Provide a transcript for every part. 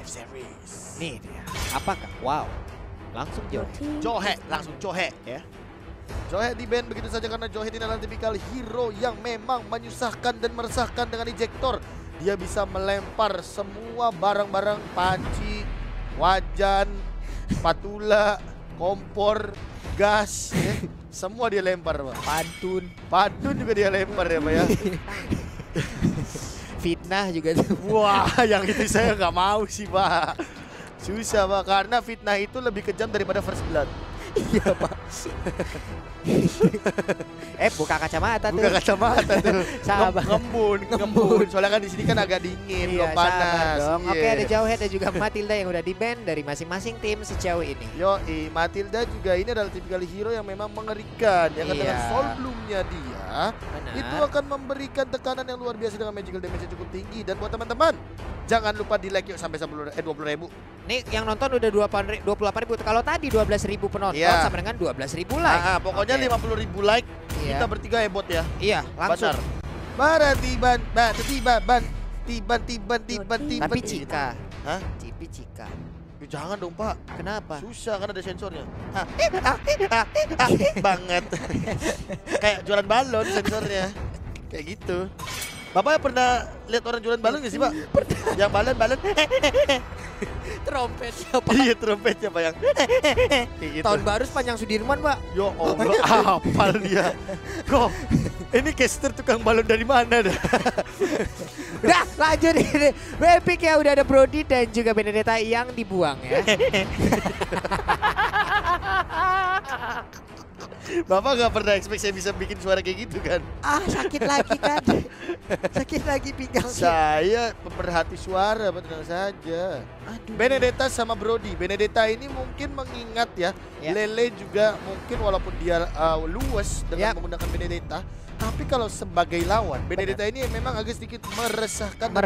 5 series. Nih dia. Apakah? Wow. Langsung Johe, langsung Johe ya. Johe di ban begitu saja karena Johe ini adalah tipikal hero yang memang menyusahkan dan meresahkan dengan ejector. Dia bisa melempar semua barang-barang panci, wajan, spatula, kompor, gas ya. Semua dia lempar, Pak. Pantun juga dia lempar ya, Pak ya. Fitnah juga tuh. Wah, yang itu saya nggak mau sih, Pak. Susah, Pak, karena fitnah itu lebih kejam daripada First Blood. Iya, Pak. Buka kacamata tuh. Buka kacamata tuh. Sabar. Ngembun. Soalnya kan di sini kan agak dingin, Iya, belum panas. dong. Iya. Oke, ada Jauhead dan juga Matilda yang udah di-ban dari masing-masing tim sejauh ini. Matilda juga ini adalah tipikal hero yang memang mengerikan. Ya kan dengan Iya. soul bloom-nya dia, Benar. itu akan memberikan tekanan yang luar biasa dengan magical damage yang cukup tinggi. Dan buat teman-teman, jangan lupa di like yuk sampai 20.000. Nih yang nonton udah 28.000. Kalau tadi 12.000 penonton Iya. sama dengan 12.000 like. Pokoknya 50.000 like, Iya. kita bertiga hebot ya. Iya, langsung. Benar. Tiban. Tapi Cika. Hah? Cipi Cika. Jangan dong, Pak. Kenapa? Susah kan ada sensornya. Banget. Kayak jualan balon sensornya. Kayak gitu. Bapak pernah lihat orang jualan balon gak sih, Pak? Pernah. Yang balon. Trompet siapa? Iya, trompetnya, Pak, yang kayak gitu. Tahun baru sepanjang Sudirman, Pak. Ya Allah, hafal dia. Kok ini caster tukang balon dari mana dah? Udah, lanjut ini. Epic ya udah ada Brody dan juga Benedetta yang dibuang ya. Bapak gak pernah expect saya bisa bikin suara kayak gitu kan? Sakit lagi kan. Sakit lagi pinggang. Saya pemerhati suara, Pak, tenang saja. Aduh. Benedetta sama Brody. Benedetta ini mungkin mengingat ya, Lele juga mungkin walaupun dia luas dengan menggunakan Benedetta, tapi kalau sebagai lawan, Benedetta ini memang agak sedikit meresahkan, Pak.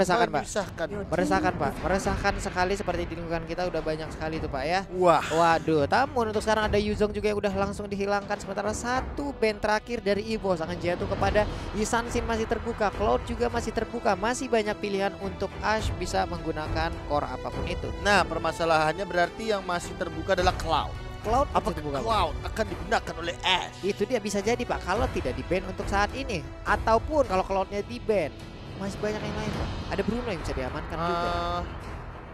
Meresahkan, Pak. Meresahkan sekali seperti di lingkungan kita udah banyak sekali tuh, Pak ya. Wah. Waduh, namun untuk sekarang ada Yuzong juga yang udah langsung dihilangkan. Sementara satu band terakhir dari EVOS akan jatuh kepada Yisan Sin masih terbuka. Cloud juga masih terbuka. Masih banyak pilihan untuk Ash bisa menggunakan core apapun itu. Nah, permasalahannya berarti yang masih terbuka adalah Cloud. Cloud Apakah Cloud akan digunakan oleh Ash? Itu dia bisa jadi, Pak, kalau tidak di-ban untuk saat ini. Ataupun kalau Cloud-nya di-ban, masih banyak yang lain, Pak. Ada Bruno yang bisa diamankan juga.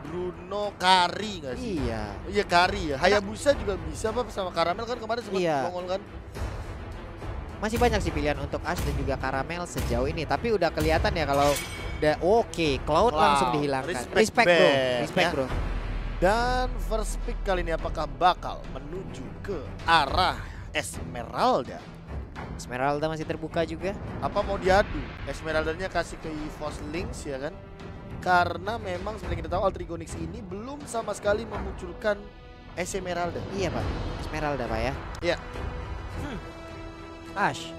Bruno Kari nggak sih? Iya. Iya, Kari ya. Hayabusa juga bisa, Pak, sama Karamel kan kemarin sempat nongol kan. Masih banyak sih pilihan untuk Ash dan juga Karamel sejauh ini. Tapi udah kelihatan ya kalau udah Cloud langsung dihilangkan. Respect bro. Dan first pick kali ini apakah bakal menuju ke arah Esmeralda? Esmeralda masih terbuka juga. Apa mau diadu? Esmeraldanya kasih ke EVOS Lynx ya kan? Karena memang seperti kita tahu Altrigonix ini belum sama sekali memunculkan Esmeralda. Iya, Pak. Esmeralda, Pak ya. Iya. Ash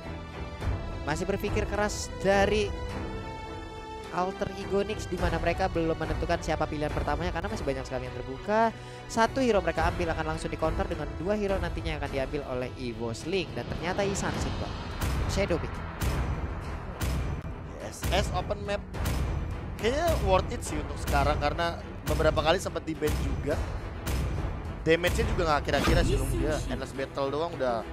masih berpikir keras dari Alter Ego Nyx, di mana mereka belum menentukan siapa pilihan pertamanya karena masih banyak sekali yang terbuka. Satu hero mereka ambil akan langsung di counter dengan dua hero nantinya yang akan diambil oleh EVOS Link, dan ternyata Yisan Sin, Pak. Shadowbit. SS open map kayaknya worth it sih untuk sekarang karena beberapa kali sempat di ban juga. Damage-nya juga nggak kira-kira sih, dia endless battle doang udah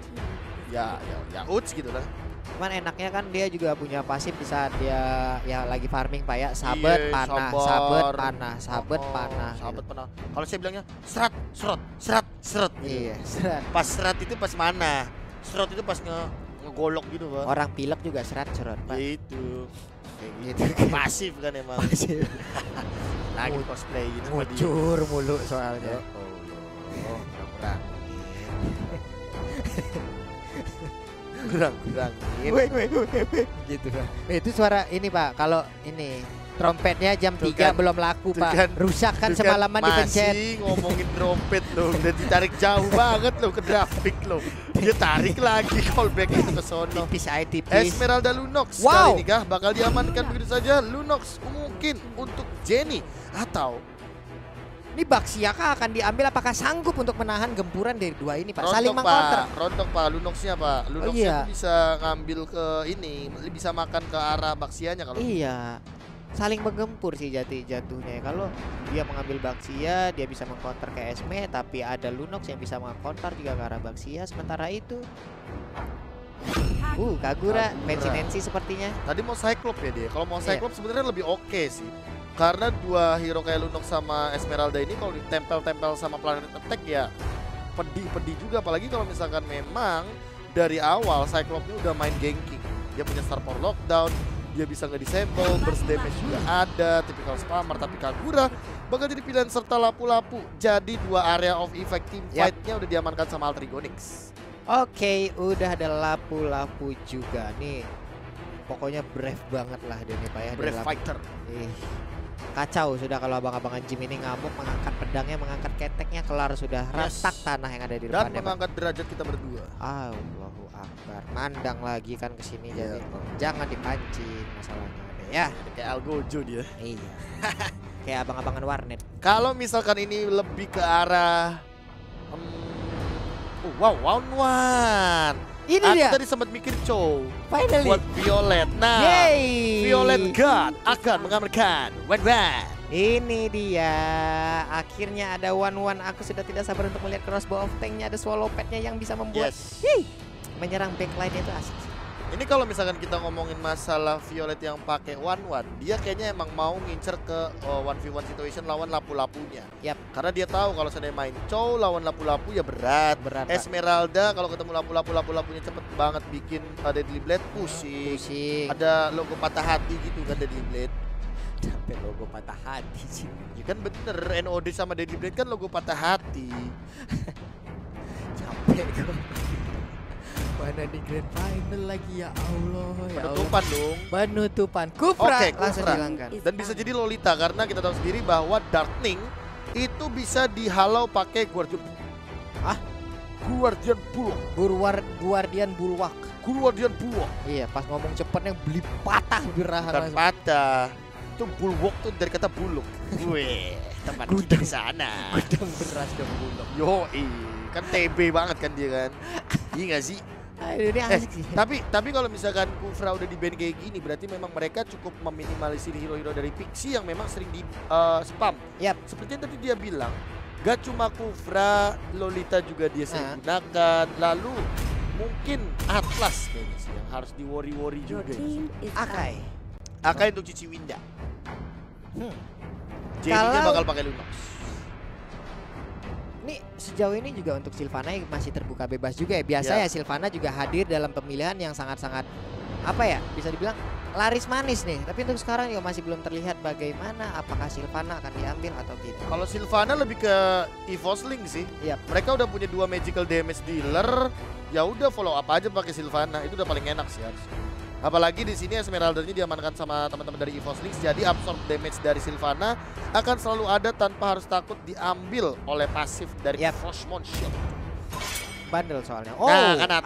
ya uts gitu lah. Cuman enaknya kan dia juga punya pasif di saat dia ya lagi farming, Pak ya. Sabet panah. Kalau saya bilangnya serat. Iya, gitu. serat. Pas serat itu pas mana? Serat itu pas ngegolok gitu, Pak. Orang pilek juga serat, Pak. Ya itu. Kayak gitu. Pasif kan emang. Pasif. Lagi cosplay gitu. Ngucur mulu soalnya. Oh, kurang-kurangin. Gitu, Pak. Itu suara ini, Pak. Kalau ini trompetnya jam 3 belum laku, Pak. Rusak kan semalaman dipencet. Masih ngomongin trompet loh, udah ditarik jauh banget loh ke grafik loh. Dia tarik lagi callback itu ke sono. Tipis. Esmeralda Lunox kali ini kah bakal diamankan begitu saja? Lunox mungkin untuk Jenny atau ini Baxia kah akan diambil, apakah sanggup untuk menahan gempuran dari dua ini, Pak? Rontok, saling mengcounter. Rontok, Pak. Lunoxnya, Pak. Lunoxnya bisa ngambil ke ini, bisa makan ke arah Baxianya kalau. Iya. saling menggempur sih jatuhnya. Kalau dia mengambil Baxia, dia bisa mengcounter ke Esme, tapi ada Lunox yang bisa mengcounter juga ke arah Baxia. Sementara itu Kagura pensi sepertinya. Tadi mau Cyclops ya dia. Kalau mau Cyclops sebenarnya lebih oke sih. Karena dua hero kayak Lunox sama Esmeralda ini kalau ditempel-tempel sama Planet Attack ya pedih juga. Apalagi kalau misalkan memang dari awal Cyclops ini udah main ganking. Dia punya Star Power Lockdown, dia bisa nge-disable, burst damage juga ada, typical spammer. Tapi Kagura bakal jadi pilihan serta lapu-lapu. Jadi dua area of effect team fight-nya udah diamankan sama Alter Igonix. Oke, udah ada lapu-lapu juga nih. Pokoknya brave banget lah dia nih Pak ya. Brave fighter. Kacau sudah kalau abang-abangan Jim ini ngamuk, mengangkat pedangnya, mengangkat keteknya, kelar sudah retak tanah yang ada di depannya. Dan mengangkat derajat kita berdua. Allahu Akbar. Mandang lagi kan ke sini jadi jangan dipancing masalahnya ya. Kayak Algojo dia. Iya. Kayak abang-abangan warnet. Kalau misalkan ini lebih ke arah wow, one. Ini dia. Aku tadi sempat mikir Chow Finally. buat Violet. Nah, Violet God akan mengamankan one. Ini dia. Akhirnya ada one. Aku sudah tidak sabar untuk melihat crossbow of tanknya. Ada swallow pad-nya yang bisa membuat menyerang backline itu asik sih. Ini kalau misalkan kita ngomongin masalah Violet yang pakai one, dia kayaknya emang mau ngincer ke 1v1 situation lawan lapu-lapunya. Karena dia tahu kalau saya main Chow lawan lapu-lapu ya berat. Esmeralda kalau ketemu lapu-lapunya cepet banget bikin Deadly Blade pusing. Ada logo patah hati gitu kan Deadly Blade. Sampai logo patah hati sih. Ya kan bener, NOD sama Deadly Blade kan logo patah hati. Capek gue. Mana di grand final lagi ya Allah. Penutupan dong. Penutupan. Kufra langsung dihilangkan. Dan bisa jadi Lolita karena kita tahu sendiri bahwa Darkning itu bisa dihalau pakai Guardian. Guardian Bulwark. Guardian Bulwark. Iya, pas ngomong cepetnya beli patah birahan langsung. Patah. Itu Bulwark tuh dari kata buluk. Wih, tempat kita di sana. Gudang beras dan buluk. Yoi, kan TB banget kan dia kan. Iya gak sih? Ini asik sih. Tapi kalau misalkan Kufra udah di ban kayak gini, berarti memang mereka cukup meminimalisir hero-hero dari Pixie yang memang sering di spam. Seperti yang tadi dia bilang, gak cuma Kufra, Lolita juga dia sering gunakan. Lalu mungkin Atlas kayaknya sih yang harus di worry juga. Akai untuk Cici Winda. Jadinya bakal pakai Lunox. Ini sejauh ini juga untuk Sylvana masih terbuka bebas juga ya. Biasa ya Sylvana juga hadir dalam pemilihan yang sangat-sangat apa ya, bisa dibilang laris manis nih. Tapi untuk sekarang juga masih belum terlihat bagaimana apakah Sylvana akan diambil atau tidak. Kalau Sylvana lebih ke Evosling sih. Mereka udah punya 2 magical damage dealer. Ya udah follow up aja pakai Sylvana. Itu udah paling enak sih harusnya. Apalagi di sini Esmeralda ini diamankan sama teman-teman dari Evosling, jadi absorb damage dari Sylvana akan selalu ada tanpa harus takut diambil oleh pasif dari Frostmourne Shield. Bandel soalnya. Nah kan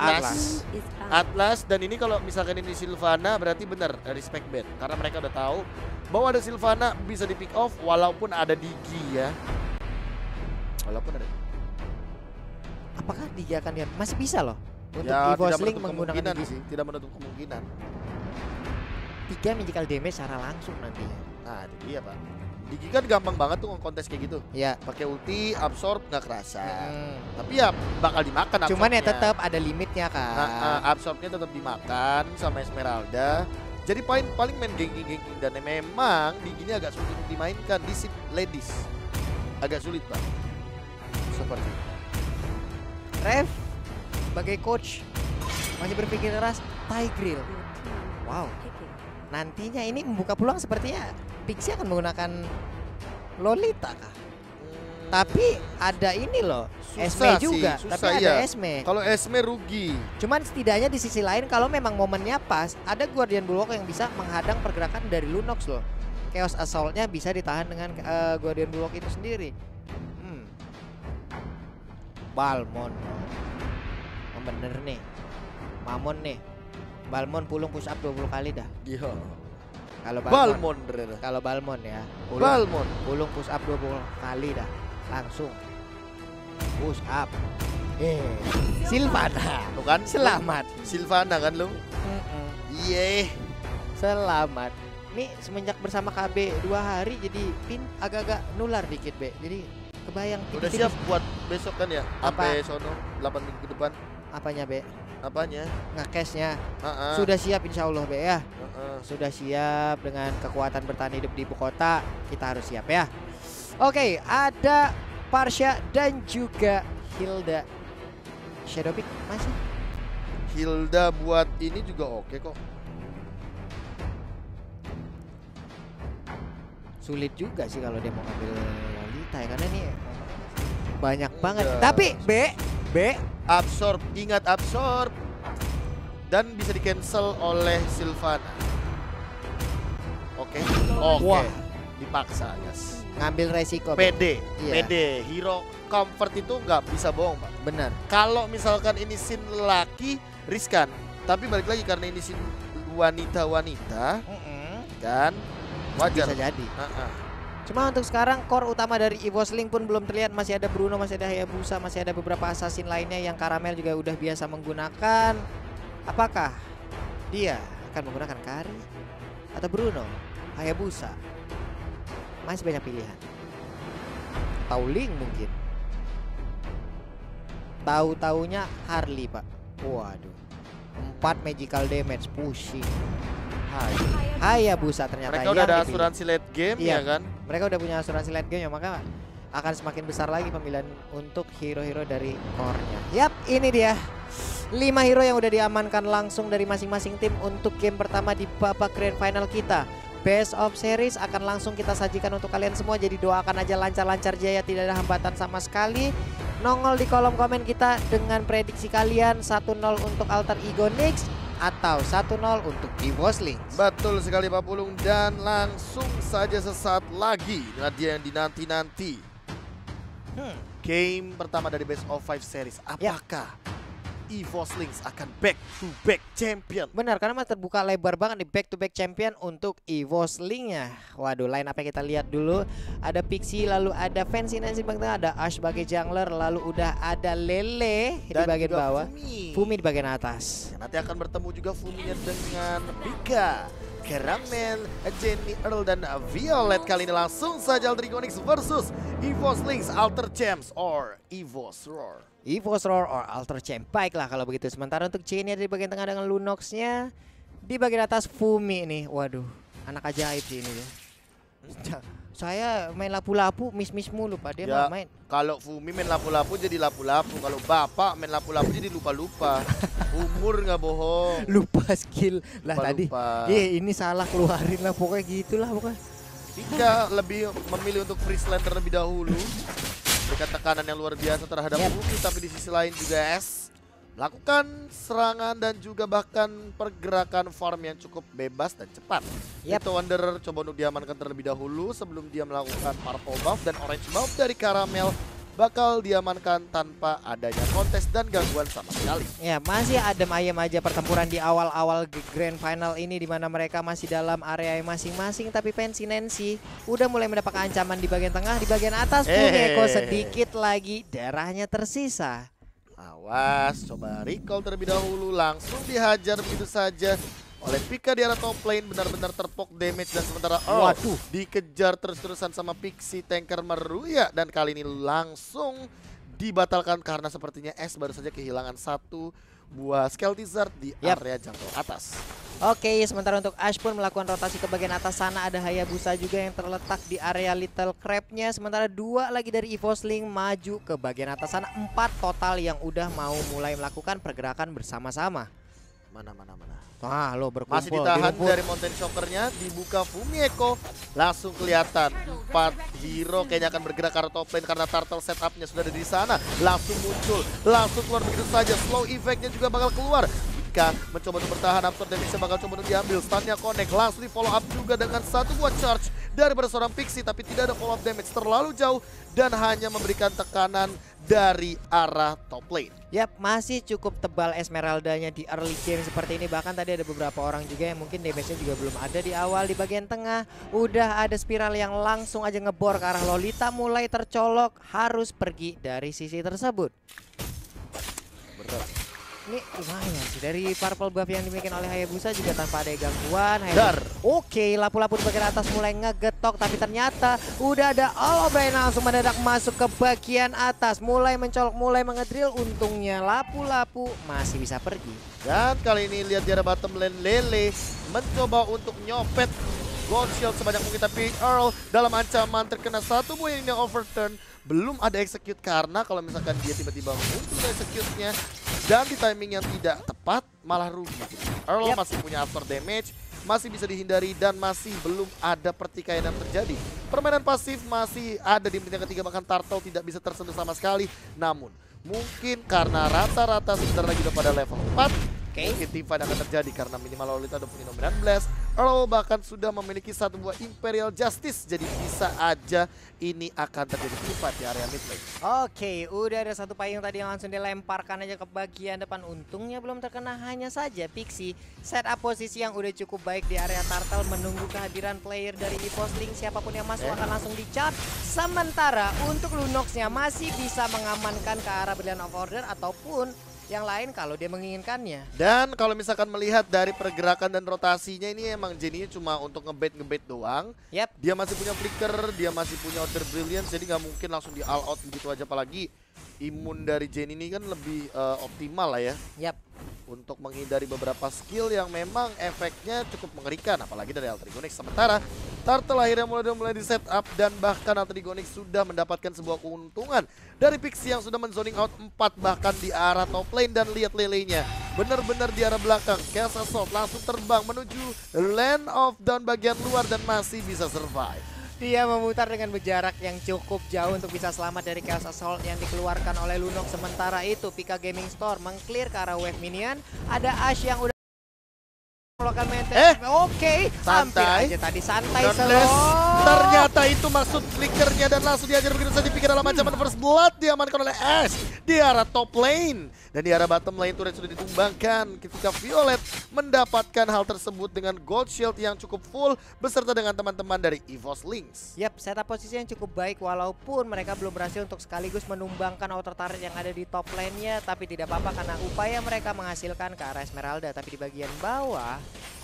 Atlas dan ini kalau misalkan ini Sylvana berarti bener respect ban karena mereka udah tahu bahwa ada Sylvana bisa di pick off walaupun ada Digi ya. Walaupun ada. Apakah Digi akan dia masih bisa loh? Untuk ya, Evosling menggunakan sih, tidak menutup kemungkinan. 3 magical damage secara langsung nantinya. Nah, itu dia, Pak. Digi kan gampang banget tuh nge-kontes kayak gitu. Pakai ulti, absorb nggak kerasa. Tapi ya bakal dimakan absorbnya. Cuman ya tetap ada limitnya kan. Absorbnya tetap dimakan sama Esmeralda. Jadi paling main ganking dan memang Digi ini agak sulit untuk dimainkan di seat ladies. Agak sulit, Pak. Seperti itu. Ref sebagai coach masih berpikir keras Tigreal. Wow. Nantinya ini membuka peluang sepertinya Pixie akan menggunakan Lolita kah? Tapi ada ini loh, Esme juga. Tapi ada Esme. Kalau Esme rugi. Cuman setidaknya di sisi lain kalau memang momennya pas, ada Guardian Bulwark yang bisa menghadang pergerakan dari Lunox loh. Chaos Assault-nya bisa ditahan dengan Guardian Bulwark itu sendiri. Balmond. Bener nih, Mamon nih, Balmond pulung push up 20 kali dah. Iya. Kalau Balmond ya, pulung push up 20 kali dah, langsung push up. Sylvana, bukan? Selamat. Sylvana kan lu? Iya. Selamat. Nih semenjak bersama KB 2 hari jadi agak-agak nular dikit Be. Jadi kebayang Udah tipis-tipis. siap buat besok kan ya? Apa? Sampai sono 8 minggu ke depan. Apanya Be? Apanya? Ngekesnya. Heeh. Sudah siap insya Allah Be ya. Heeh. Sudah siap dengan kekuatan bertahan hidup di ibu kota. Kita harus siap ya. Oke, ada Parsha dan juga Hilda. Shadowpick masih Hilda buat ini juga oke kok. sulit juga sih kalau dia mau ngambil Lolita ya, karena ini banyak banget. Enggak. Tapi B Absorb, ingat absorb. Dan bisa di cancel oleh Sylvana. Oke. Wah. Dipaksa guys. ngambil resiko. Be. PD, Iya. PD, hero comfort itu nggak bisa bohong Pak. Benar. Kalau misalkan ini scene lelaki riskan, tapi balik lagi karena ini scene wanita-wanita kan wajar. Bisa jadi. Heeh. Cuma untuk sekarang core utama dari EVOS Link pun belum terlihat. Masih ada Bruno, masih ada Hayabusa, masih ada beberapa assassin lainnya yang Karamel juga udah biasa menggunakan. Apakah dia akan menggunakan Kari atau Bruno, Hayabusa? Masih banyak pilihan. Atau Link mungkin. Tahu-taunya Harley Pak. Waduh, 4 magical damage pushing. Hayabusa ternyata. Mereka udah yang ada dipilih. asuransi late game Iya. ya kan? Mereka udah punya asuransi late game ya, maka akan semakin besar lagi pemilihan untuk hero-hero dari core-nya. Yap, ini dia 5 hero yang udah diamankan langsung dari masing-masing tim untuk game pertama di babak grand final kita. Best of series akan langsung kita sajikan untuk kalian semua. Jadi doakan aja lancar-lancar jaya, tidak ada hambatan sama sekali. Nongol di kolom komen kita dengan prediksi kalian 1-0 untuk Alter Ego Nyx atau 1-0 untuk EVOS Link. Betul sekali Pak Pulung, dan langsung saja sesaat lagi dengan dia yang dinanti-nanti. Game pertama dari Best of 5 series. Apakah EVOS Link akan back to back champion? Benar, karena masih terbuka lebar banget di back to back champion untuk EVOS Link-nya. Waduh, line up yang kita lihat dulu. Ada Pixie, lalu ada Fancy Nancy bang tengah, ada Ash sebagai jungler, lalu udah ada Lele di Dan bagian juga bawah. Fumi. Fumi di bagian atas. Nanti akan bertemu juga Fuminya dengan Pika, Karamel, Jenny, Earl, dan Violet. Kali ini langsung saja Alter Ego Nyx versus EVOS Link, Alter Champs or EVOS Roar. EVOS Roar or Alter Champ. Baiklah kalau begitu. Sementara untuk C-nya di bagian tengah dengan Lunox-nya. Di bagian atas Fumi nih. Waduh, anak ajaib sih ini ya. Saya main lapu-lapu, miss-miss mulu Pak. Dia Ya, mah main. kalau Fumi main lapu-lapu jadi lapu-lapu. Kalau Bapak main lapu-lapu jadi lupa-lupa. Umur nggak bohong. Lupa skill. Lah tadi. Lupa. Ini salah keluarin lah. Pokoknya gitulah pokoknya. Pika lebih memilih untuk free slide terlebih dahulu. Berikan tekanan yang luar biasa terhadap Fumi, tapi di sisi lain juga S melakukan serangan dan juga bahkan pergerakan farm yang cukup bebas dan cepat. Itu Wanderer coba untuk diamankan terlebih dahulu sebelum dia melakukan purple buff, dan orange buff dari Karamel bakal diamankan tanpa adanya kontes dan gangguan sama sekali. Ya, masih adem ayem aja pertempuran di awal-awal grand final ini, di mana mereka masih dalam area masing-masing. Tapi Fancy Nancy udah mulai mendapatkan ancaman di bagian tengah, di bagian atas Fumiko sedikit lagi darahnya tersisa. Awas, coba recall terlebih dahulu, langsung dihajar begitu saja oleh Pika di arah top lane. Benar-benar terpok damage, dan sementara Earl dikejar terus-terusan sama Pixie tanker Meruya, dan kali ini langsung dibatalkan karena sepertinya S baru saja kehilangan satu buah Skeltizard di area jungle atas. Oke, sementara untuk Ash pun melakukan rotasi ke bagian atas sana. Ada Hayabusa juga yang terletak di area Little Crab-nya. Sementara 2 lagi dari EVOS Link maju ke bagian atas sana. 4 total yang udah mau mulai melakukan pergerakan bersama-sama. Mana. Lo berkumpul. Masih ditahan dari Mountain Shocker-nya, dibuka Fumieko. Langsung kelihatan 4 hero kayaknya akan bergerak ke arah top lane karena turtle setup-nya sudah ada di sana. Langsung muncul, langsung keluar begitu saja. Slow effect-nya juga bakal keluar. Pika mencoba untuk bertahan, absorb dan bisa bakal coba untuk diambil. Stun-nya connect, langsung di follow up juga dengan satu buah charge daripada seorang Pixie, tapi tidak ada follow up damage terlalu jauh dan hanya memberikan tekanan dari arah top lane. Yap, masih cukup tebal Esmeralda-nya di early game seperti ini. Bahkan tadi ada beberapa orang juga yang mungkin damage-nya juga belum ada di awal. Di bagian tengah udah ada spiral yang langsung aja ngebor ke arah Lolita, mulai tercolok, harus pergi dari sisi tersebut. Ini lumayan sih dari purple buff yang dimiliki oleh Hayabusa juga tanpa ada gangguan. Dar. Oke, lapu-lapu di bagian atas mulai ngegetok, tapi ternyata udah ada Olobrain langsung mendadak masuk ke bagian atas, mulai mencolok, mulai mengedrill. Untungnya lapu-lapu masih bisa pergi. Dan kali ini lihat di arah bottom lane, Lele mencoba untuk nyopet Gold Shield sebanyak mungkin, tapi Earl dalam ancaman terkena satu buah yang overturn. Belum ada execute karena kalau misalkan dia tiba-tiba muncul execute-nya dan di timing yang tidak tepat malah rugi. Earl masih punya after damage, masih bisa dihindari dan masih belum ada pertikaian yang terjadi. Permainan pasif masih ada di menit yang ketiga, bahkan Turtle tidak bisa tersentuh sama sekali. Namun mungkin karena rata-rata sebentar lagi udah pada level 4. Mungkin team fight akan terjadi karena minimal Lolita udah punya dominan blast. Earl bahkan sudah memiliki satu buah Imperial Justice. Jadi bisa aja ini akan terjadi team fight di area mid lane. Oke, udah ada satu payung tadi yang langsung dilemparkan aja ke bagian depan. Untungnya belum terkena, hanya saja Pixie setup posisi yang udah cukup baik di area Turtle, menunggu kehadiran player dari EVOS Link. Siapapun yang masuk akan langsung di-charge. Sementara untuk Lunox-nya masih bisa mengamankan ke arah Brilliant of Order ataupun yang lain kalau dia menginginkannya. Dan kalau misalkan melihat dari pergerakan dan rotasinya, ini emang Jenny cuma untuk ngebait doang. Dia masih punya flicker, dia masih punya Outer Brilliance, jadi nggak mungkin langsung di all out begitu aja. Apalagi imun dari Jenny ini kan lebih optimal lah ya. Untuk menghindari beberapa skill yang memang efeknya cukup mengerikan, apalagi dari Altrigonix. Sementara Turtle akhirnya mulai di setup dan bahkan Altrigonix sudah mendapatkan sebuah keuntungan dari Pixie yang sudah menzoning out 4 bahkan di arah top lane. Dan lihat lelenya benar-benar di arah belakang. Chaos Assault langsung terbang menuju Land of Dawn bagian luar dan masih bisa survive. Dia memutar dengan jarak yang cukup jauh untuk bisa selamat dari Chaos Assault yang dikeluarkan oleh Lunox. Sementara itu Pika Gaming Store meng-clear ke arah wave minion. Ada Ash yang udah melakukan maintain. Oke, santai aja tadi, santai slow. Ternyata itu maksud flickernya dan langsung diajar begitu saja. Pikir dalam ancaman first blood diamankan oleh Ash di arah top lane. Dan di arah bottom lane turret sudah ditumbangkan ketika Violet mendapatkan hal tersebut dengan gold shield yang cukup full beserta dengan teman-teman dari EVOS Lynx. Setup posisi yang cukup baik walaupun mereka belum berhasil untuk sekaligus menumbangkan outer turret yang ada di top lane-nya. Tapi tidak apa-apa karena upaya mereka menghasilkan ke arah Esmeralda. Tapi di bagian bawah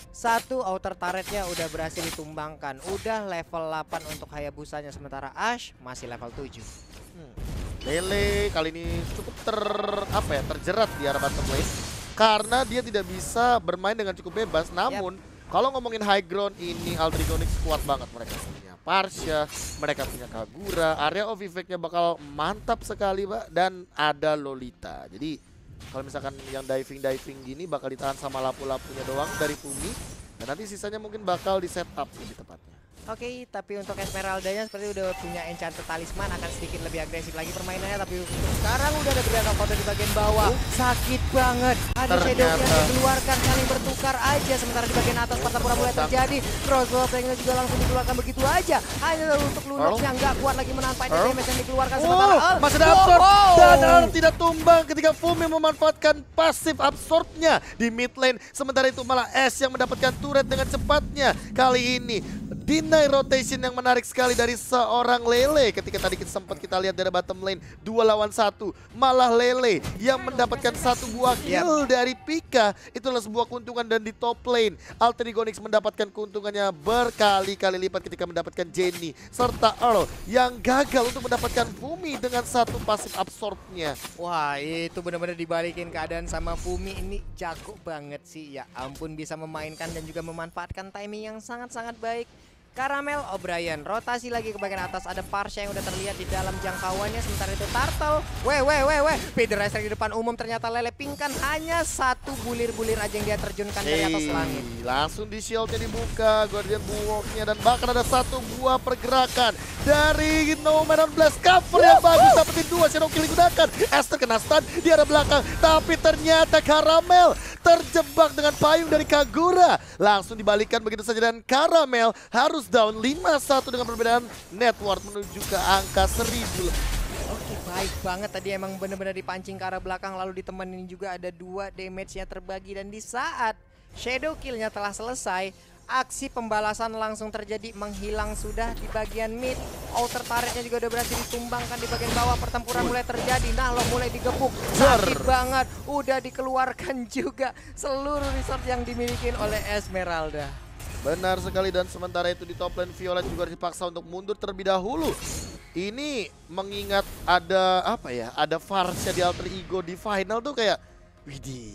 satu outer turretnya udah berhasil ditumbangkan. Udah level 8 untuk Hayabusanya, sementara Ash masih level 7. Lele kali ini cukup terjerat di arah bottom lane karena dia tidak bisa bermain dengan cukup bebas. Namun kalau ngomongin high ground ini Altrigonix kuat banget. Mereka punya Parsha, mereka punya Kagura, area of effect-nya bakal mantap sekali, Pak. Dan ada Lolita. Jadi kalau misalkan yang diving gini bakal ditahan sama lapu-lapunya doang dari Fumi. Dan nanti sisanya mungkin bakal di setup lebih tepatnya. Oke, tapi untuk Esmeraldanya seperti udah punya enchanted talisman, akan sedikit lebih agresif lagi permainannya. Tapi untuk sekarang udah ada Brilliant of Order di bagian bawah. Sakit banget. Ada Shadow yang dikeluarkan, saling bertukar aja. Sementara di bagian atas pertempuran mulai terjadi. Crossbow Flanknya juga langsung dikeluarkan begitu aja. Hanya untuk Lunox yang nggak kuat lagi menahan damage yang dikeluarkan. Sementara masih ada absorb dan Earl tidak tumbang ketika Fumi memanfaatkan pasif absorbnya di mid lane. Sementara itu malah Ash yang mendapatkan turret dengan cepatnya. Kali ini deny rotation yang menarik sekali dari seorang Lele. Ketika tadi sempat kita lihat dari bottom lane 2 lawan 1, malah Lele yang mendapatkan satu buah kill dari Pika. Itulah sebuah keuntungan. Dan di top lane Altrigonix mendapatkan keuntungannya berkali-kali lipat ketika mendapatkan Jenny serta Earl yang gagal untuk mendapatkan Fumi dengan satu pasif absorbnya. Wah, itu benar-benar dibalikin keadaan sama Fumi. Ini jago banget sih, ya ampun, bisa memainkan dan juga memanfaatkan timing yang sangat-sangat baik. Caramel O'Brien rotasi lagi ke bagian atas, ada Parsha yang udah terlihat di dalam jangkauannya. Sementara itu Turtle, Pederacer di depan umum. Ternyata Lele pingkan, hanya satu bulir-bulir aja yang dia terjunkan dari atas langit. Langsung di shieldnya dibuka, Guardian Bulwark-nya, dan bahkan ada satu buah pergerakan dari No Man on Blast. Cover yang bagus, dapetin 2, Shadow Kill digunakan. Esther kena stun di arah belakang, tapi ternyata Caramel terjebak dengan payung dari Kagura. Langsung dibalikan begitu saja dan Caramel harus down 5-1 dengan perbedaan net worth menuju ke angka 1000 lebih. Oke, baik banget tadi, emang benar-benar dipancing ke arah belakang lalu ditemenin juga ada 2 damage-nya terbagi. Dan di saat Shadow Kill-nya telah selesai, Aksi pembalasan langsung terjadi, menghilang sudah di bagian mid. Outer turretnya juga udah berhasil ditumbangkan di bagian bawah. Pertempuran mulai terjadi, Nahlo mulai digepuk. Sakit banget, udah dikeluarkan juga seluruh resource yang dimiliki oleh Esmeralda. Benar sekali, dan sementara itu di top lane Violet juga dipaksa untuk mundur terlebih dahulu. Ini mengingat ada apa ya, ada Varsha di alter ego di final tuh kayak widih,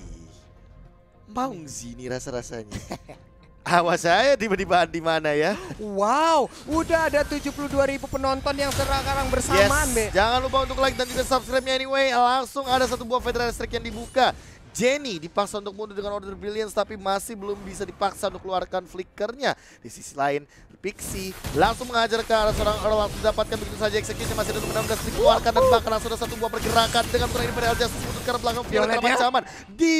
mau sih ini rasa-rasanya. Awas saya tiba-tiba di mana ya. Wow, udah ada 72.000 penonton yang sekarang bersamaan, Be. Jangan lupa untuk like dan juga subscribe-nya anyway. Langsung ada satu buah Federal Strike yang dibuka. Jenny dipaksa untuk mundur dengan Order Brilliance tapi masih belum bisa dipaksa untuk keluarkan flickernya. Di sisi lain, Pixie langsung mengajar ke arah seorang Earl, langsung didapatkan begitu saja execution, masih ada 16 dikeluarkan dan bahkan langsung ada satu buah pergerakan dengan terakhir Imperial Justice mundur ke arah belakang. Violet dalam ancaman di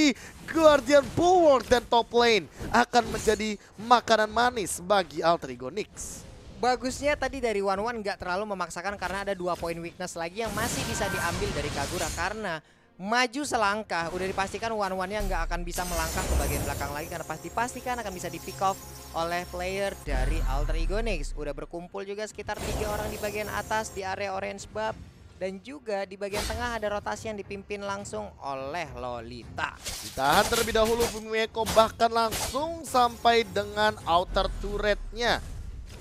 Guardian Bulwark dan top lane akan menjadi makanan manis bagi Alter Ego Nyx. Bagusnya tadi dari One nggak terlalu memaksakan karena ada 2 poin weakness lagi yang masih bisa diambil dari Kagura, karena maju selangkah udah dipastikan One-nya nggak akan bisa melangkah ke bagian belakang lagi karena pasti dipastikan akan bisa di pick off oleh player dari Alter Ego Nyx. Udah berkumpul juga sekitar 3 orang di bagian atas di area orange buff, dan juga di bagian tengah ada rotasi yang dipimpin langsung oleh Lolita. Ditahan terlebih dahulu Fumieko, bahkan langsung sampai dengan outer turretnya.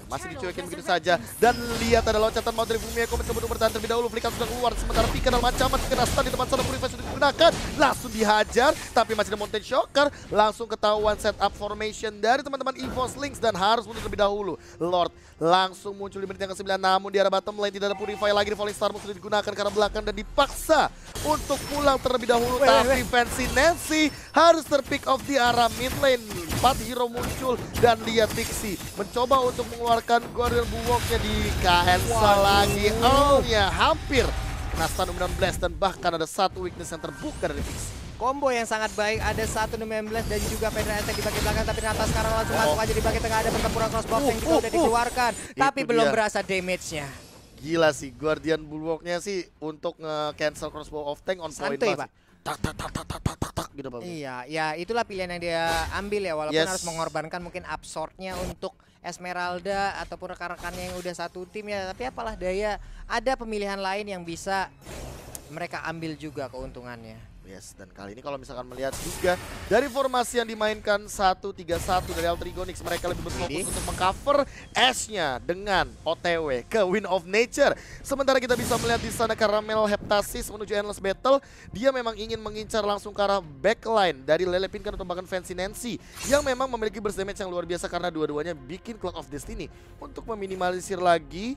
Masih dicuekin begitu saja, dan lihat ada loncatan mau dari Fumieko mencoba untuk bertahan terlebih dahulu. Flicker sudah keluar, sementara Pika dalam ancaman kena stun di tempat sana. Purify sudah digunakan, langsung dihajar, tapi masih ada Mountain Shocker. Langsung ketahuan setup formation dari teman-teman EVOS Lynx dan harus mundur terlebih dahulu. Lord langsung muncul di menit yang ke-9, namun di arah bottom lane tidak ada Purify lagi. Di Falling Star sudah digunakan ke arah belakang dan dipaksa untuk pulang terlebih dahulu. Tapi Fancy Nancy harus terpick off di arah mid lane. 4 hero muncul dan lihat Pixie mencoba untuk mengeluarkan Guardian Bulwark-nya, di cancel lagi. Earl-nya hampir kena stun 16 dan bahkan ada satu weakness yang terbuka dari Pixie. Combo yang sangat baik, ada 1-16 dan juga Federal Attack di bagian belakang, tapi ternyata sekarang langsung masuk aja di bagian tengah. Ada pertempuran crossbow yang juga udah dikeluarkan, tapi belum berasa damage-nya. Gila sih, Guardian Bulwark-nya sih untuk nge-cancel crossbow of tank on point Santuy, banget. Pak. Tak gitu Pak. Iya, ya itulah pilihan yang dia ambil ya, walaupun harus mengorbankan mungkin absorb-nya untuk Esmeralda ataupun rekan-rekannya yang udah satu tim ya, tapi apalah daya, ada pemilihan lain yang bisa mereka ambil juga keuntungannya. Yes, dan kali ini kalau misalkan melihat juga dari formasi yang dimainkan 1-3-1 dari Alter Ego Nyx, mereka lebih berfokus untuk mengcover Ash-nya dengan OTW ke Wind of Nature. Sementara kita bisa melihat di sana Caramel Heptasis menuju Endless Battle, dia memang ingin mengincar langsung ke arah backline dari Lele Pinkan atau bahkan Fancy Nancy yang memang memiliki burst damage yang luar biasa karena dua-duanya bikin Clock of Destiny untuk meminimalisir lagi.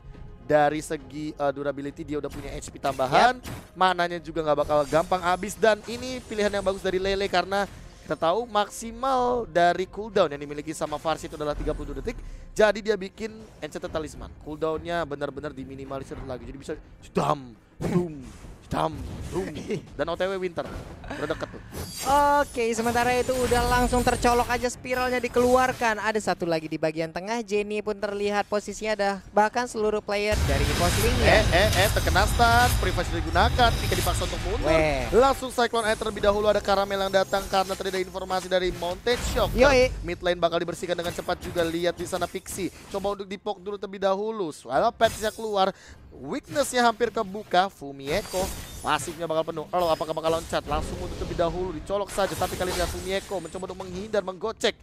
Dari segi durability dia udah punya HP tambahan, mananya juga nggak bakal gampang habis, dan ini pilihan yang bagus dari Lele karena kita tahu maksimal dari cooldown yang dimiliki sama Varsha itu adalah 30 detik. Jadi dia bikin Enchanted Talisman, cooldownnya benar-benar diminimalisir lagi, jadi bisa dam, dan OTW Winter udah deket tuh. Oke, sementara itu udah langsung tercolok aja spiralnya dikeluarkan. Ada satu lagi di bagian tengah, Jenny pun terlihat posisinya ada, bahkan seluruh player dari EVOS Lynx terkena stun, Purify sudah digunakan, Pika dipaksa untuk mundur. Langsung Cyclone Eye terlebih dahulu, ada Caramel yang datang karena tadi ada informasi dari Mountain Shocker. Mid lane bakal dibersihkan dengan cepat juga, lihat di sana Pixie coba untuk dipok dulu terlebih dahulu. Swallow patch-nya keluar, weakness-nya hampir kebuka. Fumieko pasifnya bakal penuh. Earl apakah bakal loncat? Langsung mundur terlebih dahulu, dicolok saja, tapi kali ini Fumieko mencoba untuk menghindar, menggocek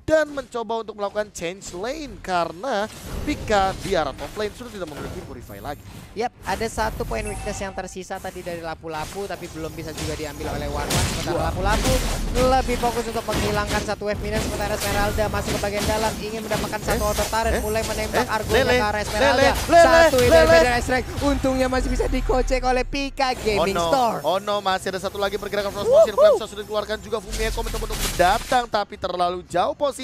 dan mencoba untuk melakukan change lane karena Pika di arah top lane sudah tidak memiliki Purify lagi. Yap, ada satu poin weakness yang tersisa tadi dari Lapu-Lapu, tapi belum bisa juga diambil oleh One. Sementara Lapu-Lapu lebih fokus untuk menghilangkan satu wave minion, sementara Esmeralda masuk ke bagian dalam ingin mendapatkan satu auto turret, mulai menembak Argonya ke arah Esmeralda. Satu Federal Strike, untungnya masih bisa dikocek oleh Pika Gaming Store. Oh no, masih ada satu lagi pergerakan Frost Motion. Flameshot sudah dikeluarkan juga, Fumieko mencoba untuk mendatang tapi terlalu jauh posisinya.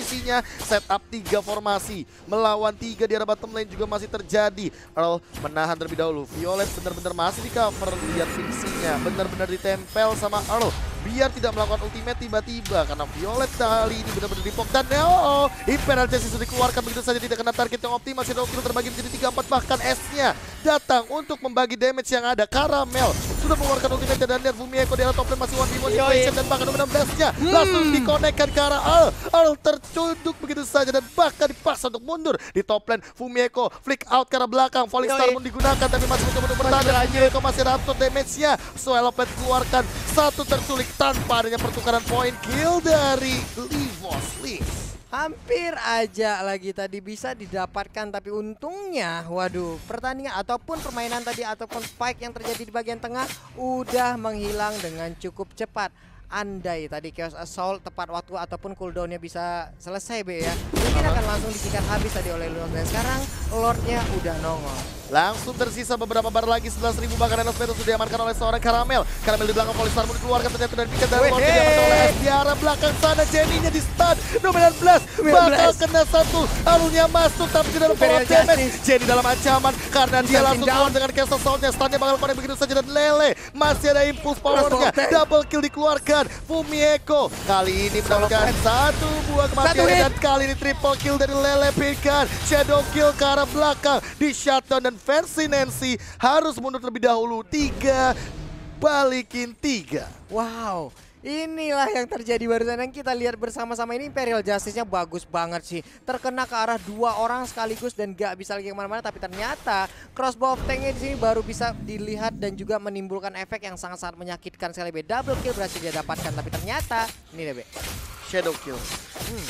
Setup 3 formasi melawan 3 di arah bottom lane juga masih terjadi. Earl menahan terlebih dahulu. Violet benar-benar masih di cover, lihat Pixie-nya benar-benar ditempel sama Earl biar tidak melakukan ultimate tiba-tiba karena Violet kali ini benar-benar dipok, dan Imperial Justice sudah dikeluarkan begitu saja, tidak kena target yang optimal. Hero terbagi menjadi 3-4, bahkan S-nya datang untuk membagi damage yang ada. Caramel sudah mengeluarkan ultimate dan lihat Fumieko di arah top lane masih 1v1 situation dan bahkan nomor 16-nya langsung dikonekkan ke arah Al tercunduk begitu saja dan bahkan dipaksa untuk mundur di top lane. Fumieko flick out ke arah belakang, Falling Star pun digunakan tapi masih mencoba untuk bertahan dan Fumieko masih ada absorb damage-nya. Swellopet keluarkan satu terculik tanpa adanya pertukaran poin kill dari EVOS Lynx. Hampir aja lagi tadi bisa didapatkan, tapi untungnya waduh pertandingan ataupun permainan tadi ataupun spike yang terjadi di bagian tengah udah menghilang dengan cukup cepat. Andai tadi Chaos Assault tepat waktu ataupun cooldownnya bisa selesai ya, mungkin akan langsung disikat habis tadi oleh Lord, dan sekarang Lordnya udah nongol. Langsung tersisa beberapa bar lagi, 11.000 bahkan Enos Metal sudah diamankan oleh seorang Karamel. Karamel di belakang Falling Star pun dikeluarkan ternyata dari piket dari Lord diamankan oleh S di arah belakang sana. Jenny-nya di stun, nomor 19 bakal kena satu, alurnya masuk tapi tidak ada follow damage. Jenny dalam ancaman karena dia langsung keluar dengan Chaos Assault-nya. Stunnya bakal connect begitu saja dan Lele masih ada impulse powernya. Double kill dikeluarkan. Fumieko kali ini mendapatkan satu buah kematian dan kali ini triple kill dari Lele Pinkan. Shadow kill ke arah belakang di shutdown dan Fancy Nancy harus mundur terlebih dahulu. 3 balikin 3. Wow, inilah yang terjadi barusan yang kita lihat bersama-sama ini. Imperial Justice-nya bagus banget sih. Terkena ke arah 2 orang sekaligus dan gak bisa lagi kemana-mana. Tapi ternyata crossbow of tank-nya di sini baru bisa dilihat dan juga menimbulkan efek yang sangat-sangat menyakitkan sekali. Double kill berhasil dia dapatkan, tapi ternyata ini deh Shadow kill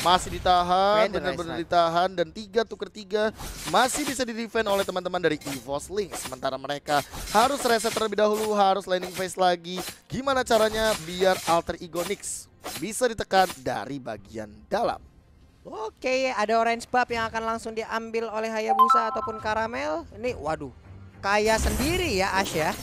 masih ditahan, benar-benar ditahan dan 3 tuker 3 masih bisa di-defend oleh teman-teman dari EVOS Lynx. Sementara mereka harus reset terlebih dahulu, harus landing phase lagi. Gimana caranya biar Alter Ego Nyx bisa ditekan dari bagian dalam? Oke, ada orange buff yang akan langsung diambil oleh Hayabusa ataupun Karamel. Ini waduh, kaya sendiri ya Ash ya.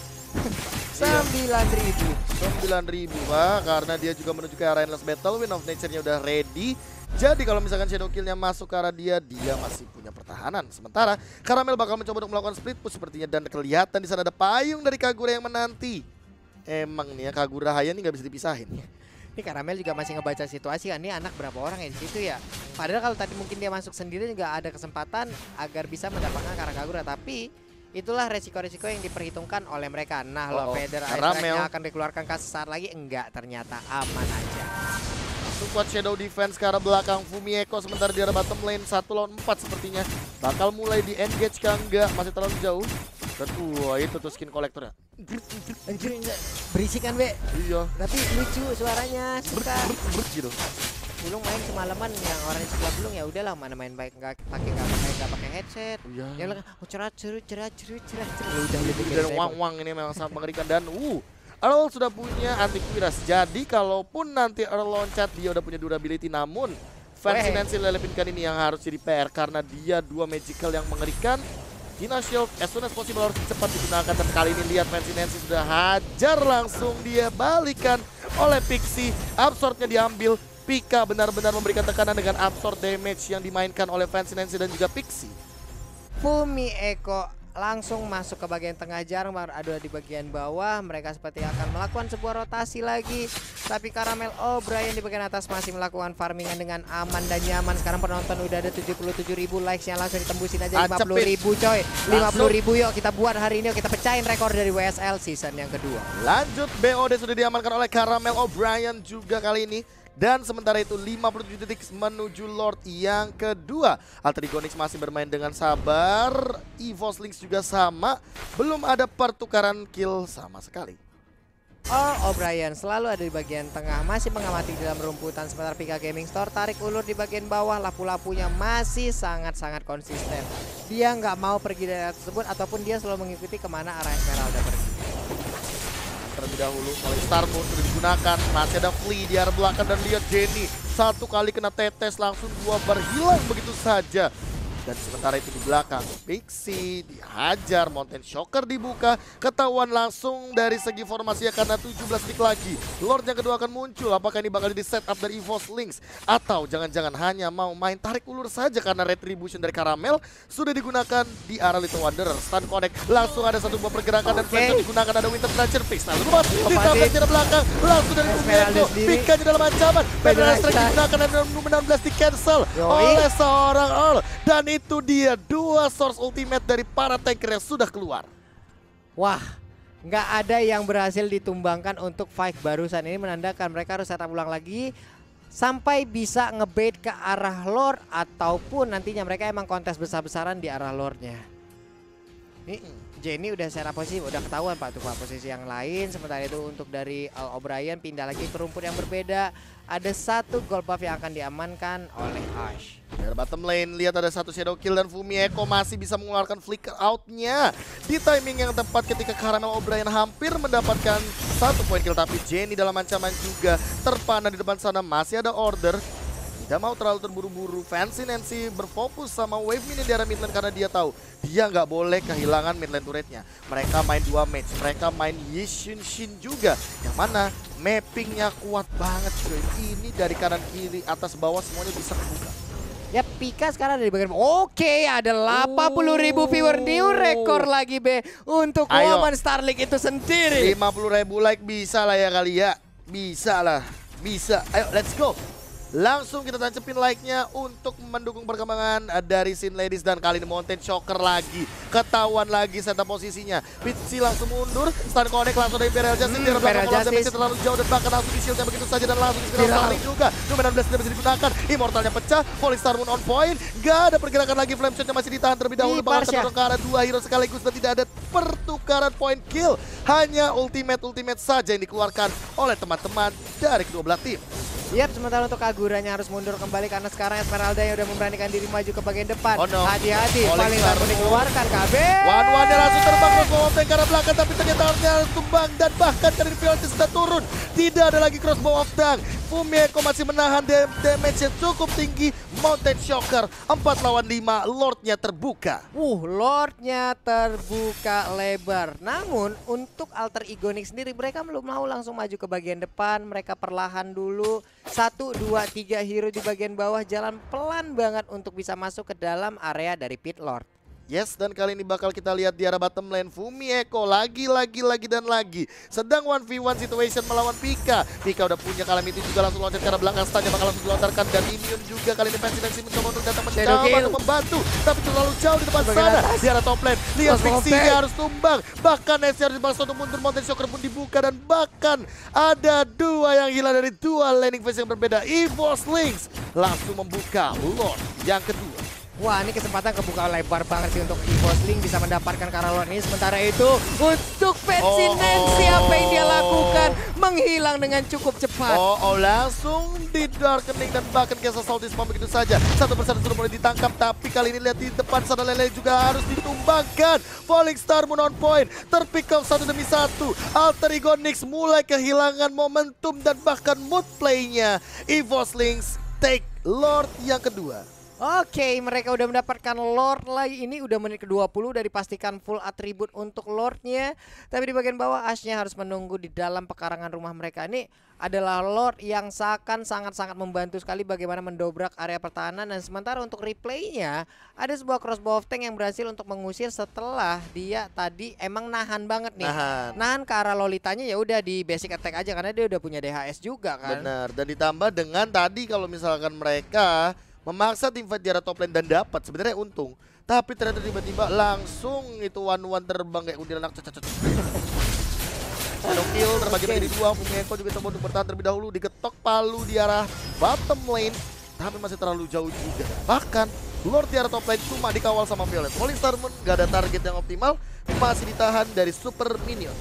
9.000 Pak, karena dia juga menuju ke arah Endless Battle. Wind of Nature-nya udah ready. Jadi kalau misalkan Shadow Kill-nya masuk ke arah dia masih punya pertahanan. Sementara Karamel bakal mencoba untuk melakukan split push sepertinya, dan kelihatan di sana ada payung dari Kagura yang menanti. Emang nih ya, Kagura Haya ini nggak bisa dipisahin. Ini Karamel juga masih ngebaca situasi kan, ini anak berapa orang ya di situ ya. Padahal kalau tadi mungkin dia masuk sendiri juga ada kesempatan agar bisa mendapatkan ke arah Kagura, tapi itulah resiko-resiko yang diperhitungkan oleh mereka. Nah, Lopeder Ice-Strike-nya akan dikeluarkan sesaat lagi. Enggak, ternyata aman aja. Squad Shadow Defense ke arah belakang Fumieko, sementara di arah bottom lane 1 lawan 4 sepertinya. Bakal mulai di engage kah? Enggak, masih terlalu jauh. Dan itu tuh skin kolektornya. Anjir, berisik kan, Be? Iya. Tapi lucu suaranya, suka. Gitu. Bulung main semalaman yang orang sebelah Bulung ya udahlah, mana main baik nggak pakai headset. Ya bilang cerat udah lebih dan wang ini memang sangat mengerikan. Dan Earl sudah punya antivirus. Jadi kalaupun nanti Earl loncat, dia udah punya durability. Namun Fancy Nancy Lele Pinkan ini yang harus jadi PR karena dia 2 magical yang mengerikan. Hina Shield as soon as possible harus cepat digunakan, dan kali ini lihat Fancy Nancy sudah hajar langsung dia balikan oleh Pixie. Absorb-nya diambil. Pika benar-benar memberikan tekanan dengan absorb damage yang dimainkan oleh Fancy Nancy dan juga Pixie. Fumieko langsung masuk ke bagian tengah, jarang baru ada di bagian bawah. Mereka seperti akan melakukan sebuah rotasi lagi. Tapi Karamel O'Brien di bagian atas masih melakukan farmingan dengan aman dan nyaman. Sekarang penonton udah ada 77.000 likes yang langsung ditembusin aja 50.000 coy. 50.000 yuk kita buat hari ini, yuk kita pecahin rekor dari WSL season yang kedua. Lanjut, BOD sudah diamankan oleh Karamel O'Brien juga kali ini. Dan sementara itu 57 titik menuju Lord yang kedua. Alter Ego Nyx masih bermain dengan sabar. EVOS Lynx juga sama. Belum ada pertukaran kill sama sekali. O'Brien selalu ada di bagian tengah, masih mengamati di dalam rumputan. Sementara Pika Gaming Store tarik ulur di bagian bawah. Lapu-lapunya masih sangat-sangat konsisten. Dia nggak mau pergi dari area tersebut, ataupun dia selalu mengikuti kemana arah Esmeralda pergi. Terlebih dahulu oleh Star Moon sudah digunakan, masih ada Flea di arah belakang dan lihat Jenny 1 kali kena tetes langsung 2 bar hilang begitu saja. Dan sementara itu di belakang Pixie dihajar, Mountain Shocker dibuka, ketahuan langsung dari segi formasinya karena 17 detik lagi Lord yang kedua akan muncul. Apakah ini bakal di set up dari EVOS Lynx atau jangan-jangan hanya mau main tarik ulur saja karena Retribution dari Karamel sudah digunakan di arah Little Wanderer. Stun connect, langsung ada satu buah pergerakan dan flash digunakan, ada Winter Thrasher Fix. Lalu lepas ditambah di belakang langsung dari Fumieko, Pika di dalam ancaman. Pedal Strike digunakan dan nomor 16 di cancel oleh seorang Earl. Dan itu dia 2 source ultimate dari para tanker yang sudah keluar. Wah, nggak ada yang berhasil ditumbangkan untuk fight barusan. Ini menandakan mereka harus setup ulang lagi sampai bisa ngebait ke arah Lord ataupun nantinya mereka emang kontes besar-besaran di arah Lordnya. Ini Jenny udah secara posisi, udah ketahuan Pak tuh Pak posisi yang lain. Sementara itu untuk dari Al O'Brien pindah lagi ke rumput yang berbeda. Ada satu gold buff yang akan diamankan oleh Ash. Dari bottom lane, lihat ada satu shadow kill dan Fumi Eko masih bisa mengeluarkan flicker outnya di timing yang tepat ketika Caramel O'Brien hampir mendapatkan 1 poin kill. Tapi Jenny dalam ancaman juga terpana di depan sana, masih ada order. Tidak mau terlalu terburu-buru. Fancy Nancy berfokus sama wave minion di arah mid lane karena dia tahu dia nggak boleh kehilangan mid lane turretnya. Mereka main 2 match, mereka main Yixun Shin juga, yang mana mappingnya kuat banget cuy. Ini dari kanan kiri atas bawah semuanya bisa kebuka. Ya Pika sekarang ada di bagian oke, ada 80.000 viewer, new rekor lagi be untuk Ayo. Woman Starlink itu sendiri. 50.000 like bisa lah ya kali ya. Bisa lah, bisa. Ayo let's go. Langsung kita tancepin like-nya untuk mendukung perkembangan dari Sin Ladies. Dan kali ini Mountain Shocker lagi. Ketahuan lagi setup posisinya. Pitsi langsung mundur. Stun connect langsung dari Beryl Justice. Di belakang damage terlalu jauh dan bahkan langsung di shieldnya begitu saja. Dan langsung di Starling juga. Dominan Blast tidak bisa digunakan. Immortalnya pecah. Falling Star Moon on point. Gak ada pergerakan lagi. Flame Shotnya masih ditahan terlebih dahulu. Bakal terdorong ke arah 2 hero sekaligus. Dan tidak ada pertukaran point kill. Hanya ultimate saja yang dikeluarkan oleh teman-teman dari kedua belah tim. Yap, sementara untuk Kaguranya harus mundur kembali karena sekarang Esmeralda yang udah memberanikan diri maju ke bagian depan. Oh no. Hati-hati, paling langsung dikeluarkan KB. One-one-nya langsung terbang crossbow of tank ke arah belakang, tapi ternyata harus tumbang dan bahkan dari Violet sudah turun. Tidak ada lagi crossbow of tank. Fumi Eko masih menahan damage yang cukup tinggi. Mountain Shocker 4 lawan 5, Lordnya terbuka. Lordnya terbuka lebar. Namun untuk Alter Ego Nyx sendiri mereka belum mau langsung maju ke bagian depan. Mereka perlahan dulu. 1, 2, 3 hero di bagian bawah jalan pelan banget untuk bisa masuk ke dalam area dari Pit Lord. Yes, dan kali ini bakal kita lihat di arah bottom lane Fumi Eko lagi dan lagi sedang 1v1 situation melawan Pika. Pika udah punya Calamity juga, langsung loncat ke arah belakang, stunnya bakal langsung dilontarkan dan immune juga. Kali ini Fancy mencoba untuk datang untuk membantu, tapi terlalu jauh di depan sana. Di arah top lane, lihat Pixie-nya harus tumbang, bahkan Nancy harus dibalas untuk mundur. Mountain Shocker pun dibuka dan bahkan ada 2 yang hilang dari 2 laning phase yang berbeda. EVOS Lynx langsung membuka Lord yang kedua. Wah, ini kesempatan kebuka lebar banget sih untuk EVOS Lynx bisa mendapatkan Karalon ini. Sementara itu untuk Fancy Nancy apa yang dia lakukan? Menghilang dengan cukup cepat. Langsung di darkening dan bahkan Castle Salty Spam begitu saja. Satu persatu sudah mulai ditangkap, tapi kali ini lihat di depan sana Lele juga harus ditumbangkan. Falling Star Moon on point, terpick off 1 demi 1. Alter Ego Nyx mulai kehilangan momentum dan bahkan mood play-nya. EVOS Lynx take Lord yang kedua. Oke, mereka udah mendapatkan Lord lagi. Ini udah menit ke-20 dari pastikan full atribut untuk Lordnya. Tapi di bagian bawah Ashnya harus menunggu di dalam pekarangan rumah mereka. Ini adalah Lord yang akan sangat-sangat membantu sekali bagaimana mendobrak area pertahanan. Dan sementara untuk replaynya ada sebuah crossbow of tank yang berhasil untuk mengusir setelah dia tadi emang nahan banget nih. Nahan ke arah Lolitanya, ya udah di basic attack aja karena dia udah punya DHS juga kan. Benar, dan ditambah dengan tadi kalau misalkan mereka memaksa tim fight di arah top lane dan dapat sebenarnya untung, tapi ternyata tiba-tiba langsung itu one-one terbang kayak kuntilanak. Shadow kill terbagi menjadi 2. Fumi Eko juga coba untuk bertahan terlebih dahulu, digetok palu di arah bottom lane, tapi masih terlalu jauh juga. Bahkan Lord di arah top lane cuma dikawal sama Violet. Falling Star Moon gak ada target yang optimal, masih ditahan dari super minion.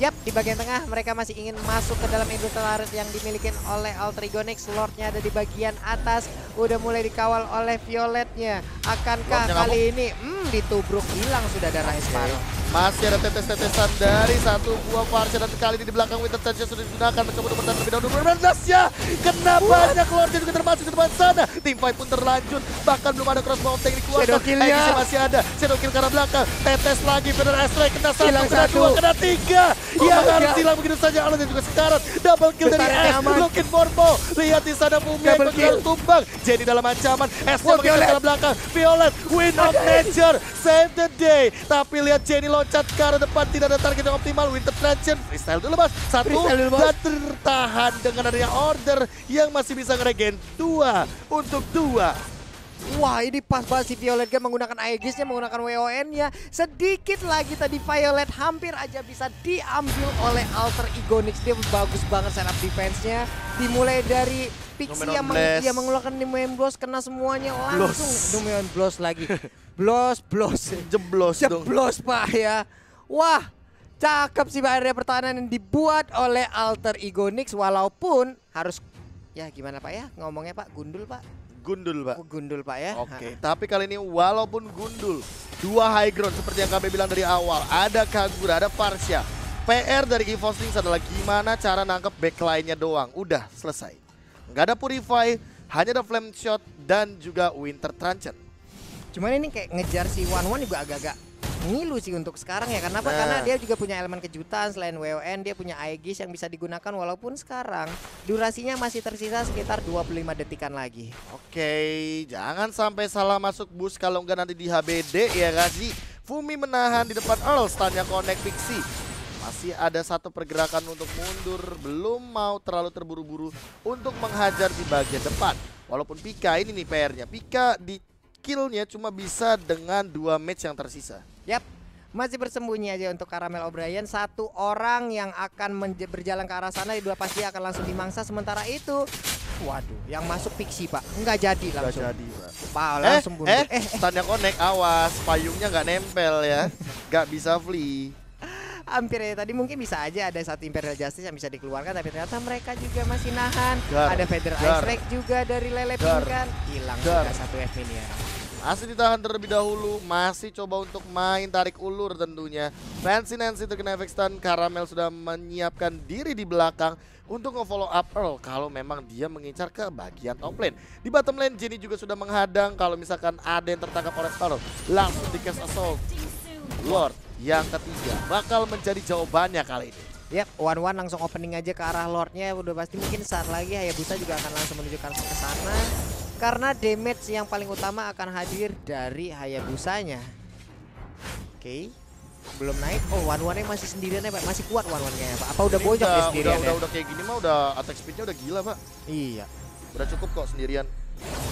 Yap, di bagian tengah mereka masih ingin masuk ke dalam Industria yang dimiliki oleh Alter Ego Nyx. Lordnya ada di bagian atas, udah mulai dikawal oleh Violetnya. Akankah kali ini ditubruk, hilang sudah darah Esparo. Masih ada tetes-tetesan dari satu buah Varsha dan kali ini di belakang Winter Touch sudah digunakan, mencoba untuk bertahan lebih dahulu. Ya, kena banyak Lordnya juga termasuk di depan sana. Tim fight pun terlanjut, bahkan belum ada crossbow tank dikeluarkan. Edisi masih ada, Shadow kill ke arah belakang, tetes lagi, bener Astray kena 1, kena 2, kena 3. Yang harus hilang begitu saja. Alan dan juga sekarat. Double kill dari S. Looking for more. Lihat di sana Fumi Eko harus tumbang. Jadi dalam ancaman. S-nya begitu ke arah belakang. Violet, win of nature, save the day. Tapi lihat Jenny loncat ke arah depan, tidak ada target yang optimal. Winter Transition, freestyle dulu mas. 1 dan tertahan dengan adanya order yang masih bisa ngeregen 2 untuk 2. Wah, ini pas banget si Violet Gem menggunakan Aegisnya, menggunakan WON-nya. Sedikit lagi tadi Violet hampir aja bisa diambil oleh Alter Ego Nix. Dia bagus banget setup defense-nya. Dimulai dari Pixie yang mengeluarkan Numeon Blast, kena semuanya langsung. Numeon Blast lagi. Blos. Jeblos Pak ya. Wah, cakep sih area pertahanan yang dibuat oleh Alter Ego Nix. Walaupun harus, ya gimana Pak ya ngomongnya Pak, gundul Pak. Gundul Pak. Gundul Pak ya. Oke, tapi kali ini walaupun gundul, 2 high ground seperti yang kami bilang dari awal, ada Kagura, ada Varsha. PR dari EVOS Lynx adalah gimana cara nangkep backline-nya doang. Udah selesai. Nggak ada Purify, hanya ada Flame Shot dan juga Winter Truncheon. Cuman ini kayak ngejar si One juga agak-agak ngilu sih untuk sekarang ya. Kenapa? Karena dia juga punya elemen kejutan. Selain WON dia punya Aegis yang bisa digunakan. Walaupun sekarang durasinya masih tersisa sekitar 25 detikan lagi. Oke, jangan sampai salah masuk bus kalau nggak nanti di HBD ya kasih. Fumi menahan di depan Earl, stunnya connect Pixie. Masih ada satu pergerakan untuk mundur, belum mau terlalu terburu-buru untuk menghajar di bagian depan. Walaupun Pika ini nih PR-nya, Pika di killnya cuma bisa dengan 2 match yang tersisa. Yap, masih bersembunyi aja untuk Caramel O'Brien. Satu orang yang akan berjalan ke arah sana, dua pasti akan langsung dimangsa. Sementara itu, waduh, yang masuk Pixie Pak, nggak jadi langsung. Nggak jadi Pak. Langsung bunuh. Stunnya connect, awas, payungnya nggak nempel ya, nggak bisa flee. Hampir ya, tadi mungkin bisa aja ada satu Imperial Justice yang bisa dikeluarkan, tapi ternyata mereka juga masih nahan. Ada Feather Ice Rake juga dari Lele Pinkan, hilang juga satu F minion. Masih ditahan terlebih dahulu, masih coba untuk main tarik ulur tentunya. Fancy Nancy terkena efek stun, Caramel sudah menyiapkan diri di belakang untuk nge-follow up Earl kalau memang dia mengincar ke bagian top lane. Di bottom lane Jenny juga sudah menghadang kalau misalkan ada yang tertangkap oleh Earl. Langsung di cast assault. Lord yang ketiga bakal menjadi jawabannya kali ini. Yap, One langsung opening aja ke arah Lordnya. Udah pasti mungkin saat lagi Hayabusa juga akan langsung menunjukkan ke sana. Karena damage yang paling utama akan hadir dari Hayabusanya. Oke, belum naik. Oh, One yang masih sendirian ya Pak. Masih kuat One-nya ya Pak. Apa udah bojok ya sendirian ya? Udah kayak gini mah udah attack speednya udah gila Pak. Iya. Udah cukup kok sendirian.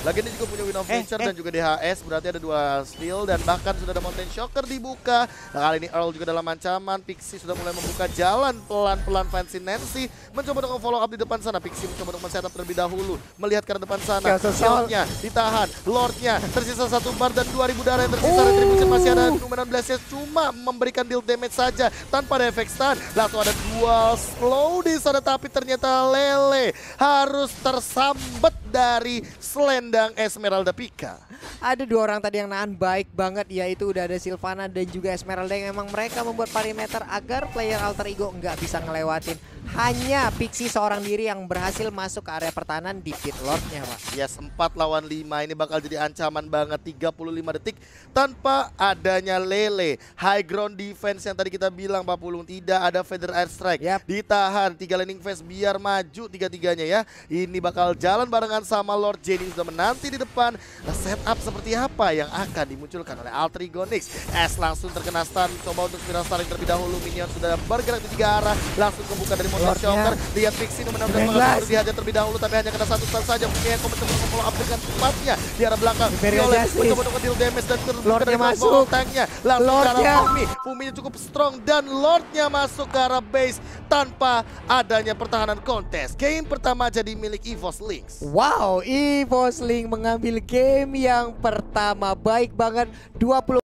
Lagi ini juga punya Wind of Nature dan juga DHS, berarti ada 2 steal dan bahkan sudah ada Mountain Shocker dibuka. Nah, kali ini Earl juga dalam ancaman. Pixie sudah mulai membuka jalan pelan-pelan. Fancy Nancy mencoba untuk follow up di depan sana. Pixie mencoba untuk men-setup terlebih dahulu, melihat ke arah depan sana. Shotnya ditahan, Lordnya tersisa 1 bar dan 2000 darah yang tersisa. Retribution masih ada, Numenon Blast cuma memberikan deal damage saja tanpa ada efek stun. Langsung ada dual slow di sana, tapi ternyata Lele harus tersambet dari selendang Esmeralda Pika. Ada 2 orang tadi yang nahan baik banget, yaitu udah ada Sylvana dan juga Esmeralda yang emang mereka membuat perimeter agar player Alter Ego nggak bisa ngelewatin. Hanya Pixie seorang diri yang berhasil masuk ke area pertahanan di pit Lordnya Pak. Yes, 4 lawan 5 ini bakal jadi ancaman banget. 35 detik tanpa adanya Lele. High ground defense yang tadi kita bilang Pak Pulung, tidak ada Feather Air Strike. Ditahan 3 laning phase biar maju 3-3-nya ya. Ini bakal jalan barengan sama Lord Jenny sudah menanti di depan. Setup seperti apa yang akan dimunculkan oleh Alter Ego Nix. S langsung terkena stun, coba untuk spiral starring terlebih dahulu. Minion sudah bergerak di 3 arah, langsung kebuka dari Mountain Shocker. Lihat Pixie benar-benar harus dihajar terlebih dahulu, tapi hanya kena 1 stun saja. Mungkin yang mencoba follow up dengan cepatnya di arah belakang. Violet mencoba untuk deal damage dan terbuka dari masuk tanknya. Langsung ke arah Fumi. Fuminya cukup strong dan Lordnya masuk ke arah base tanpa adanya pertahanan kontes. Game pertama jadi milik EVOS Lynx. Wow, EVOS Lynx mengambil game yang pertama baik banget. 20